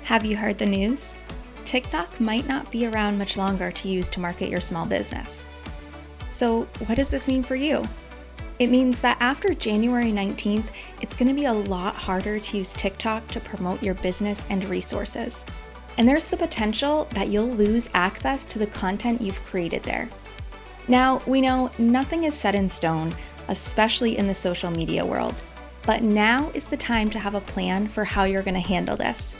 Have you heard the news? TikTok might not be around much longer to use to market your small business. So, what does this mean for you? It means that after January 19th, it's going to be a lot harder to use TikTok to promote your business and resources. And there's the potential that you'll lose access to the content you've created there. Now, we know nothing is set in stone, especially in the social media world. But now is the time to have a plan for how you're going to handle this.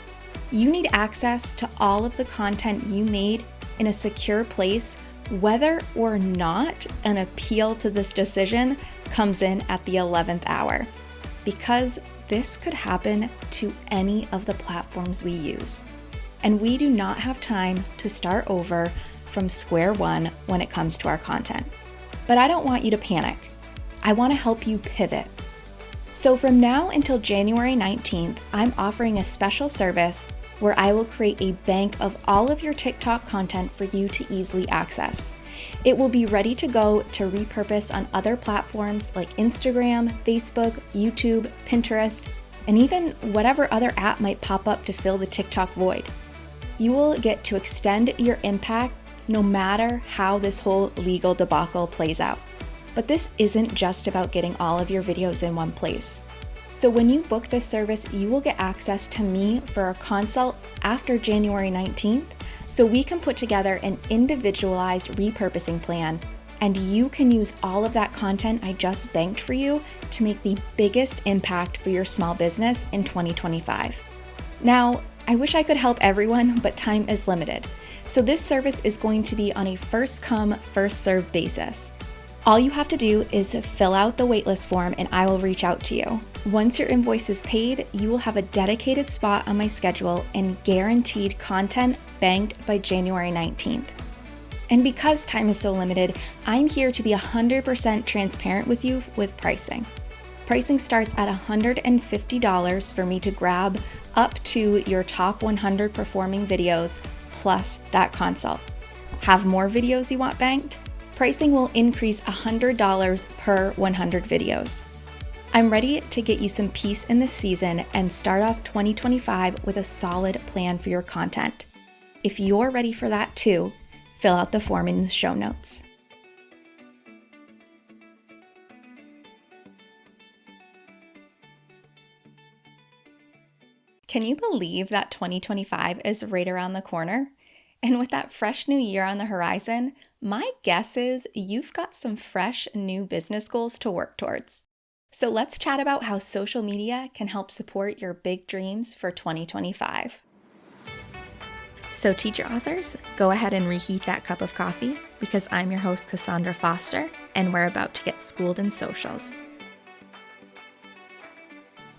You need access to all of the content you made in a secure place, whether or not an appeal to this decision comes in at the 11th hour, because this could happen to any of the platforms we use. And we do not have time to start over from square one when it comes to our content. But I don't want you to panic. I want to help you pivot. So from now until January 19th, I'm offering a special service where I will create a bank of all of your TikTok content for you to easily access. It will be ready to go to repurpose on other platforms like Instagram, Facebook, YouTube, Pinterest, and even whatever other app might pop up to fill the TikTok void. You will get to extend your impact no matter how this whole legal debacle plays out. But this isn't just about getting all of your videos in one place. So when you book this service, you will get access to me for a consult after January 19th, so we can put together an individualized repurposing plan, and you can use all of that content I just banked for you to make the biggest impact for your small business in 2025. Now, I wish I could help everyone, but time is limited. So this service is going to be on a first come, first served basis. All you have to do is fill out the waitlist form and I will reach out to you. Once your invoice is paid, you will have a dedicated spot on my schedule and guaranteed content banked by January 19th. And because time is so limited, I'm here to be 100% transparent with you with pricing. Pricing starts at $150 for me to grab up to your top 100 performing videos plus that consult. Have more videos you want banked? Pricing will increase $100 per 100 videos. I'm ready to get you some peace in this season and start off 2025 with a solid plan for your content. If you're ready for that too, fill out the form in the show notes. Can you believe that 2025 is right around the corner? And with that fresh new year on the horizon, my guess is you've got some fresh new business goals to work towards. So let's chat about how social media can help support your big dreams for 2025. So teacher authors, go ahead and reheat that cup of coffee because I'm your host, Cassandra Foster, and we're about to get schooled in socials.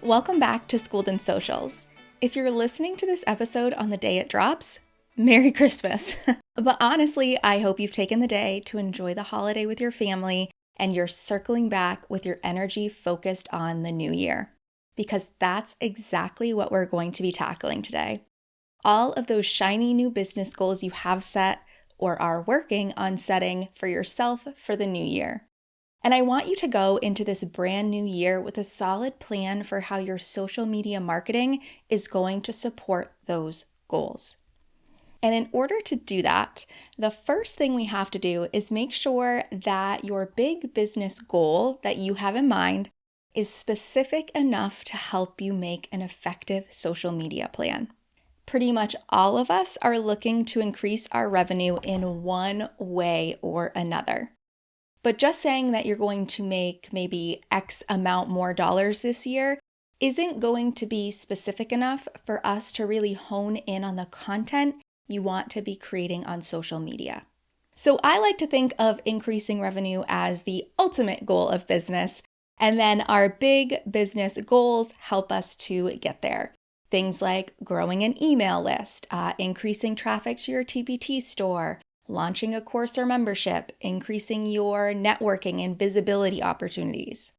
Welcome back to Schooled in Socials. If you're listening to this episode on the day it drops, Merry Christmas. But honestly, I hope you've taken the day to enjoy the holiday with your family and you're circling back with your energy focused on the new year, because that's exactly what we're going to be tackling today. All of those shiny new business goals you have set or are working on setting for yourself for the new year. And I want you to go into this brand new year with a solid plan for how your social media marketing is going to support those goals. And in order to do that, the first thing we have to do is make sure that your big business goal that you have in mind is specific enough to help you make an effective social media plan. Pretty much all of us are looking to increase our revenue in one way or another. But just saying that you're going to make maybe X amount more dollars this year isn't going to be specific enough for us to really hone in on the content you want to be creating on social media. So I like to think of increasing revenue as the ultimate goal of business, and then our big business goals help us to get there. Things like growing an email list, increasing traffic to your TPT store, launching a course or membership, increasing your networking and visibility opportunities.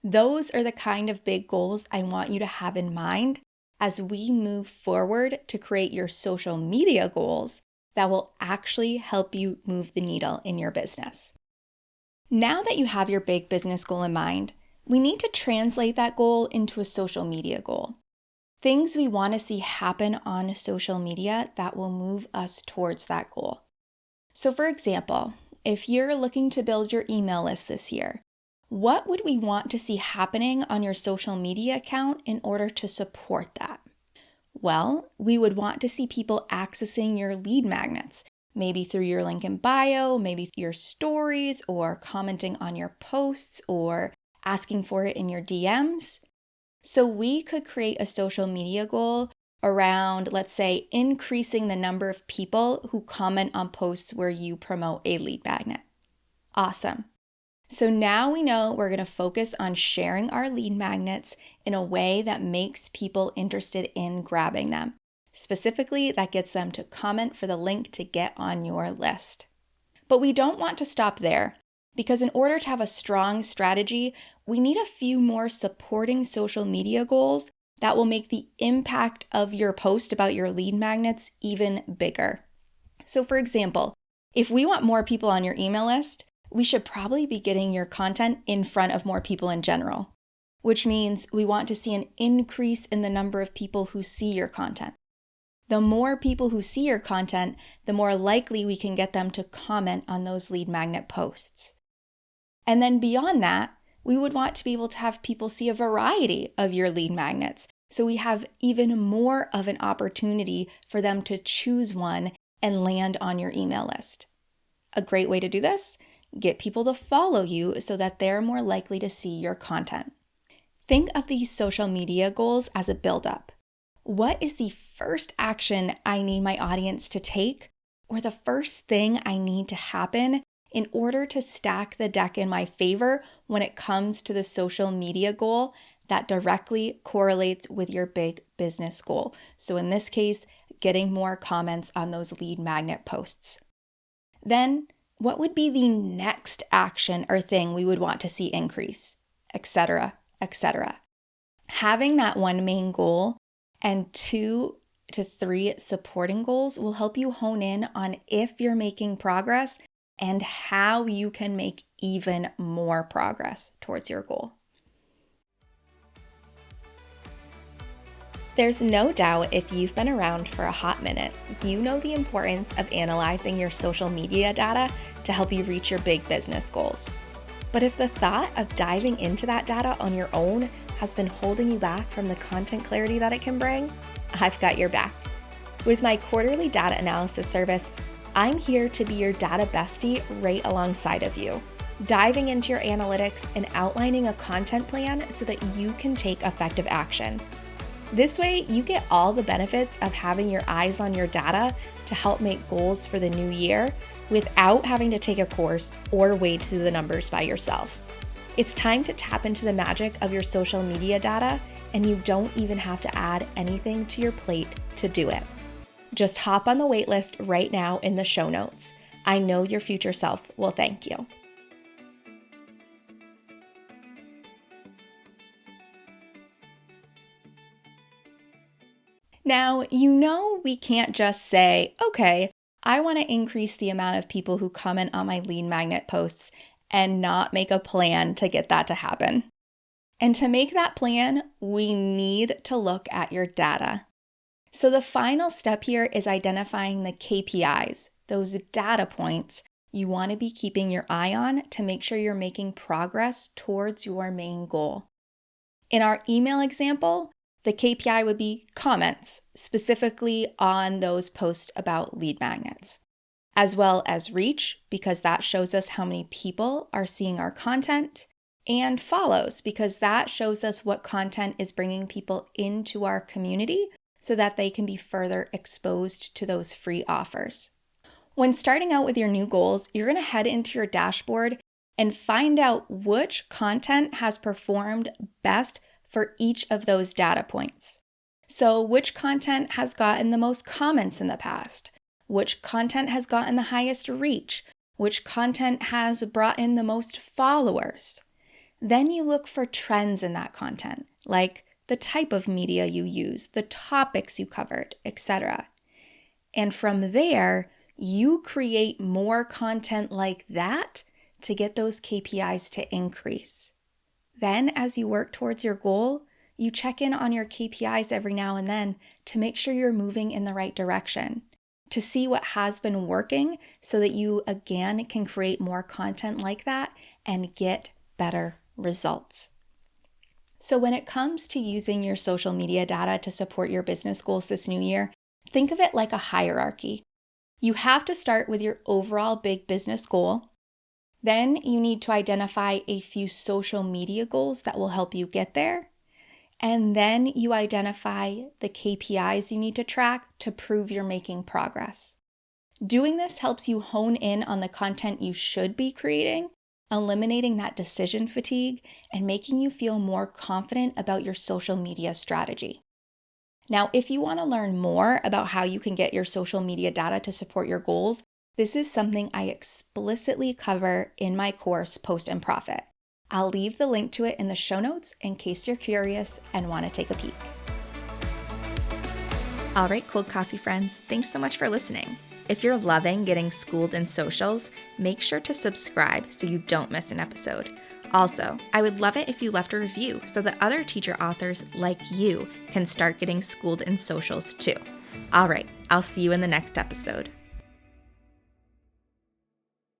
Those are the kind of big goals I want you to have in mind as we move forward to create your social media goals that will actually help you move the needle in your business. Now that you have your big business goal in mind, we need to translate that goal into a social media goal. things we want to see happen on social media that will move us towards that goal. So for example, if you're looking to build your email list this year, what would we want to see happening on your social media account in order to support that? Well, we would want to see people accessing your lead magnets, maybe through your link in bio, maybe your stories, or commenting on your posts, or asking for it in your DMs. So we could create a social media goal around, let's say, increasing the number of people who comment on posts where you promote a lead magnet. Awesome. So now we know we're going to focus on sharing our lead magnets in a way that makes people interested in grabbing them. Specifically, that gets them to comment for the link to get on your list. But we don't want to stop there, because in order to have a strong strategy, we need a few more supporting social media goals that will make the impact of your post about your lead magnets even bigger. So for example, if we want more people on your email list, we should probably be getting your content in front of more people in general, which means we want to see an increase in the number of people who see your content. The more people who see your content, the more likely we can get them to comment on those lead magnet posts. And then beyond that, we would want to be able to have people see a variety of your lead magnets, so we have even more of an opportunity for them to choose one and land on your email list. A great way to do this? Get people to follow you so that they're more likely to see your content. Think of these social media goals as a buildup. What is the first action I need my audience to take, or the first thing I need to happen in order to stack the deck in my favor when it comes to the social media goal that directly correlates with your big business goal? So in this case, getting more comments on those lead magnet posts. Then, what would be the next action or thing we would want to see increase, etc., etc. Having that one main goal and 2 to 3 supporting goals will help you hone in on if you're making progress and how you can make even more progress towards your goal. There's no doubt if you've been around for a hot minute, you know the importance of analyzing your social media data to help you reach your big business goals. But if the thought of diving into that data on your own has been holding you back from the content clarity that it can bring, I've got your back. With my quarterly data analysis service, I'm here to be your data bestie right alongside of you, diving into your analytics and outlining a content plan so that you can take effective action. This way, you get all the benefits of having your eyes on your data to help make goals for the new year without having to take a course or wade through the numbers by yourself. It's time to tap into the magic of your social media data, and you don't even have to add anything to your plate to do it. Just hop on the waitlist right now in the show notes. I know your future self will thank you. Now, you know we can't just say, okay, I want to increase the amount of people who comment on my lead magnet posts and not make a plan to get that to happen. And to make that plan, we need to look at your data. So the final step here is identifying the KPIs, those data points you want to be keeping your eye on to make sure you're making progress towards your main goal. In our email example, the KPI would be comments, specifically on those posts about lead magnets, as well as reach, because that shows us how many people are seeing our content, and follows, because that shows us what content is bringing people into our community so that they can be further exposed to those free offers. When starting out with your new goals, you're going to head into your dashboard and find out which content has performed best for each of those data points. So which content has gotten the most comments in the past? Which content has gotten the highest reach? Which content has brought in the most followers? Then you look for trends in that content, like the type of media you use, the topics you covered, etc. And from there, you create more content like that to get those KPIs to increase. Then, as you work towards your goal, you check in on your KPIs every now and then to make sure you're moving in the right direction, to see what has been working so that you again can create more content like that and get better results. So when it comes to using your social media data to support your business goals this new year, think of it like a hierarchy. You have to start with your overall big business goal. Then you need to identify a few social media goals that will help you get there. And then you identify the KPIs you need to track to prove you're making progress. Doing this helps you hone in on the content you should be creating, eliminating that decision fatigue, and making you feel more confident about your social media strategy. Now, if you want to learn more about how you can get your social media data to support your goals, this is something I explicitly cover in my course, Post and Profit. I'll leave the link to it in the show notes in case you're curious and want to take a peek. All right, cold coffee friends, thanks so much for listening. If you're loving getting schooled in socials, make sure to subscribe so you don't miss an episode. Also, I would love it if you left a review so that other teacher authors like you can start getting schooled in socials too. All right, I'll see you in the next episode.